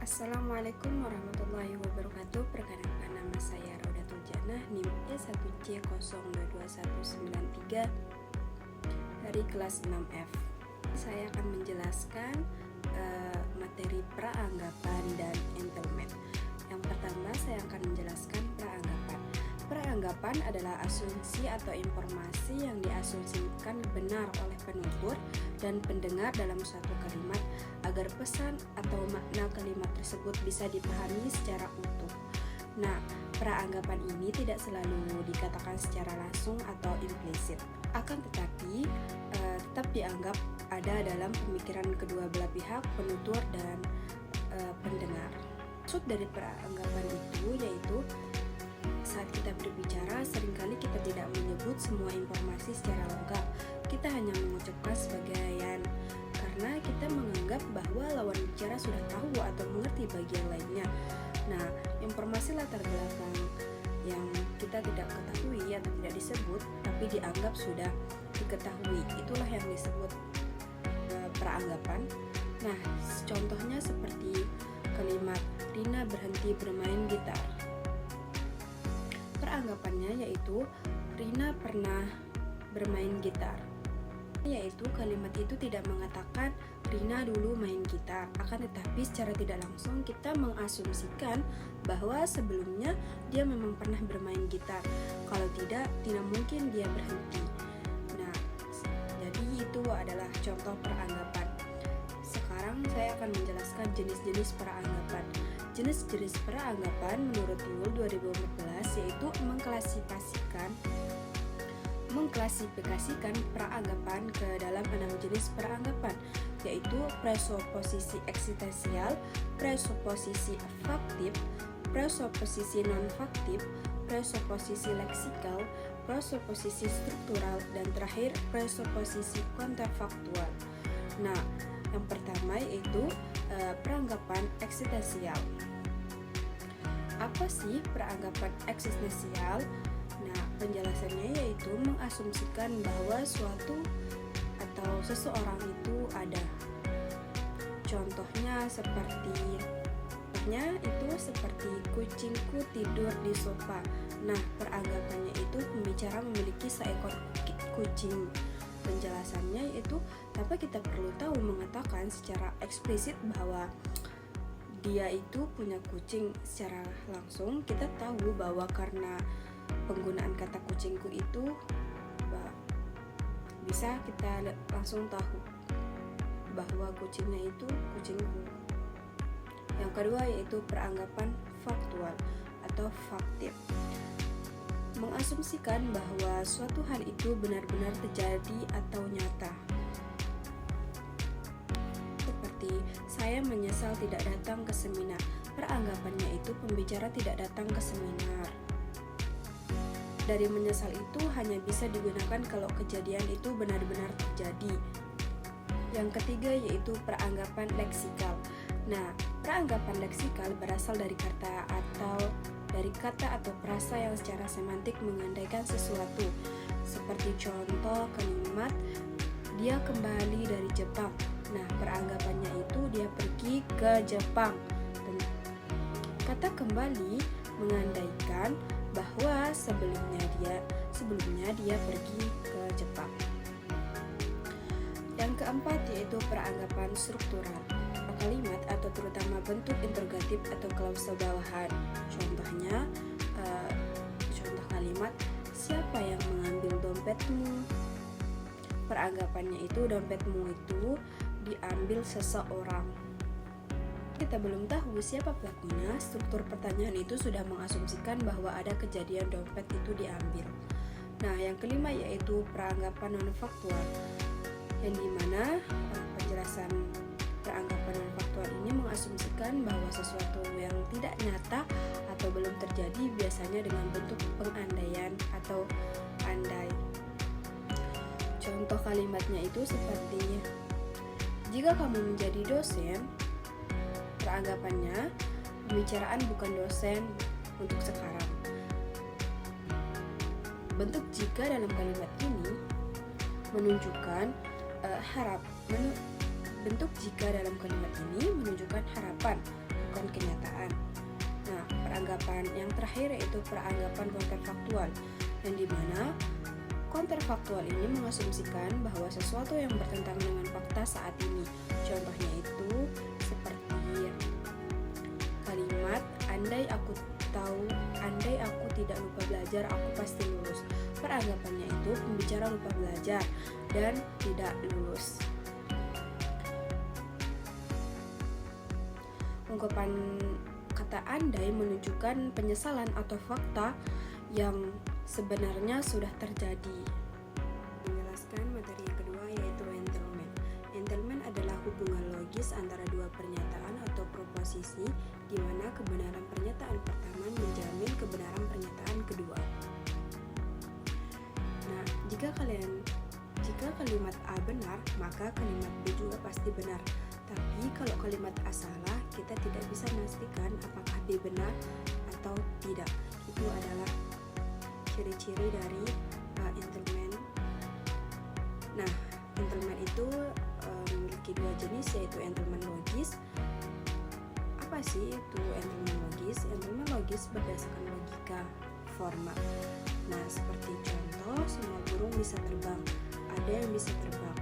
Assalamualaikum warahmatullahi wabarakatuh. Perkenalkan, nama saya Raudatul Jannah, NIM E1C022193 dari kelas 6F. Saya akan menjelaskan materi praanggapan dan entailment. Yang pertama, saya akan menjelaskan praanggapan. Praanggapan adalah asumsi atau informasi yang diasumsikan benar oleh penutur dan pendengar dalam suatu kalimat agar pesan atau makna kalimat tersebut bisa dipahami secara utuh. Nah, praanggapan ini tidak selalu dikatakan secara langsung atau implisit, akan tetapi tetap dianggap ada dalam pemikiran kedua belah pihak, penutur dan pendengar. Maksud dari praanggapan itu yaitu saat kita berbicara, seringkali kita tidak menyebut semua informasi secara lengkap. Kita hanya mengucapkan sebagian karena kita menganggap bahwa lawan bicara sudah tahu atau mengerti bagian lainnya. Nah, informasi latar belakang yang kita tidak ketahui atau tidak disebut, tapi dianggap sudah diketahui, itulah yang disebut praanggapan. Nah, contohnya seperti kalimat Rina berhenti bermain gitar. Praanggapannya yaitu Rina pernah bermain gitar, yaitu kalimat itu tidak mengatakan Rina dulu main gitar, akan tetapi secara tidak langsung kita mengasumsikan bahwa sebelumnya dia memang pernah bermain gitar. Kalau tidak mungkin dia berhenti. Nah, jadi itu adalah contoh praanggapan. Sekarang saya akan menjelaskan jenis-jenis praanggapan. Jenis-jenis praanggapan menurut Yul 2014 yaitu mengklasifikasikan praanggapan ke dalam 6 jenis praanggapan, yaitu presuposisi eksistensial, presuposisi faktif, presuposisi non-faktif, presuposisi leksikal, presuposisi struktural, dan terakhir presuposisi kontrafaktual. Nah, yang pertama yaitu praanggapan eksistensial. Apa sih praanggapan eksistensial? Nah, penjelasannya yaitu mengasumsikan bahwa suatu atau seseorang itu ada. Contohnya seperti kucingku tidur di sofa. Nah, peranggapannya itu pembicara memiliki seekor kucing. Penjelasannya yaitu tanpa kita perlu tahu mengatakan secara eksplisit bahwa dia itu punya kucing secara langsung, kita tahu bahwa karena penggunaan kata kucingku itu bisa kita langsung tahu bahwa kucingnya itu kucingku. Yang kedua yaitu peranggapan faktual atau faktif. Mengasumsikan bahwa suatu hal itu benar-benar terjadi atau nyata. Seperti saya menyesal tidak datang ke seminar. Peranggapannya itu pembicara tidak datang ke seminar. Dari menyesal itu hanya bisa digunakan kalau kejadian itu benar-benar terjadi. Yang ketiga yaitu peranggapan leksikal. Nah, peranggapan leksikal berasal dari kata atau frasa yang secara semantik mengandaikan sesuatu. Seperti contoh kalimat dia kembali dari Jepang. Nah, peranggapannya itu dia pergi ke Jepang. Kata kembali mengandaikan bahwa sebelumnya dia pergi ke Jepang. Yang keempat yaitu peranggapan struktural. Kalimat atau terutama bentuk interrogatif atau klausel bawahan. Contohnya contoh kalimat siapa yang mengambil dompetmu? Peranggapannya itu dompetmu itu diambil seseorang. Kita belum tahu siapa pelakunya, struktur pertanyaan itu sudah mengasumsikan bahwa ada kejadian dompet itu diambil. Nah, yang kelima yaitu peranggapan non-faktual, yang dimana penjelasan peranggapan non-faktual ini mengasumsikan bahwa sesuatu yang tidak nyata atau belum terjadi biasanya dengan bentuk pengandaian atau andai. Contoh kalimatnya itu seperti jika kamu menjadi dosen, peranggapannya pembicaraan bukan dosen untuk sekarang. Bentuk jika dalam kalimat ini menunjukkan Bentuk jika dalam kalimat ini menunjukkan harapan bukan kenyataan. Nah, peranggapan yang terakhir yaitu peranggapan kontrafaktual, yang dimana kontrafaktual ini mengasumsikan bahwa sesuatu yang bertentangan dengan fakta saat ini. Contohnya itu seperti kalimat andai aku tidak lupa belajar, aku pasti lulus. Peranggapannya itu pembicara lupa belajar dan tidak lulus. Ungkapan kata andai menunjukkan penyesalan atau fakta yang sebenarnya sudah terjadi. Menjelaskan materi yang kedua yaitu entanglement. Entanglement adalah hubungan logis antara dua pernyataan atau proposisi di mana kebenaran pernyataan pertama menjamin kebenaran pernyataan kedua. Nah, jika kalimat A benar, maka kalimat B juga pasti benar. Tapi kalau kalimat A salah, kita tidak bisa memastikan apakah B benar atau tidak. Itu adalah ciri-ciri dari entanglement. Nah, entanglement itu memiliki dua jenis, yaitu entanglement logis. Apa sih itu entanglement logis? Entanglement logis berdasarkan logika formal. Nah, seperti contoh, semua burung bisa terbang. Ada yang bisa terbang.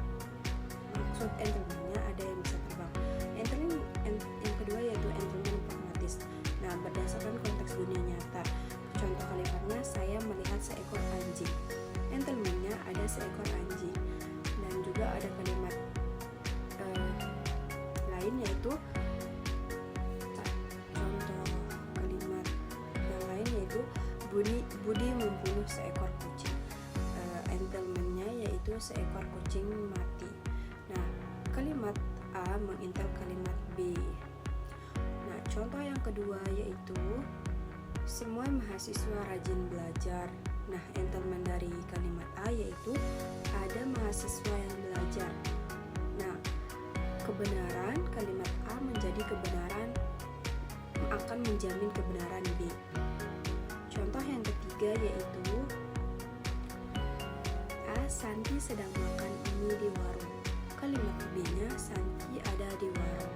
Maksud entanglementnya ada yang bisa terbang. Yang kedua yaitu entanglement pragmatis. Nah, berdasarkan konteks dunia nyata. Contoh kalimatnya, saya melihat seekor anjing. Entanglementnya ada seekor anjing. Dan juga ada kalimat lain yaitu contoh kalimat yang lain yaitu Budi membunuh seekor kucing. Entanglementnya yaitu seekor kucing mati. Nah, kalimat A mengintel kalimat B. Nah, contoh yang kedua yaitu semua mahasiswa rajin belajar. Nah, entanglement dari kalimat A yaitu ada mahasiswa yang belajar. Nah, kebenaran kalimat A menjadi kebenaran akan menjamin kebenaran B. Contoh yang ketiga yaitu A. Santi sedang makan mie di warung. Kalimat B-nya Santi ada di warung.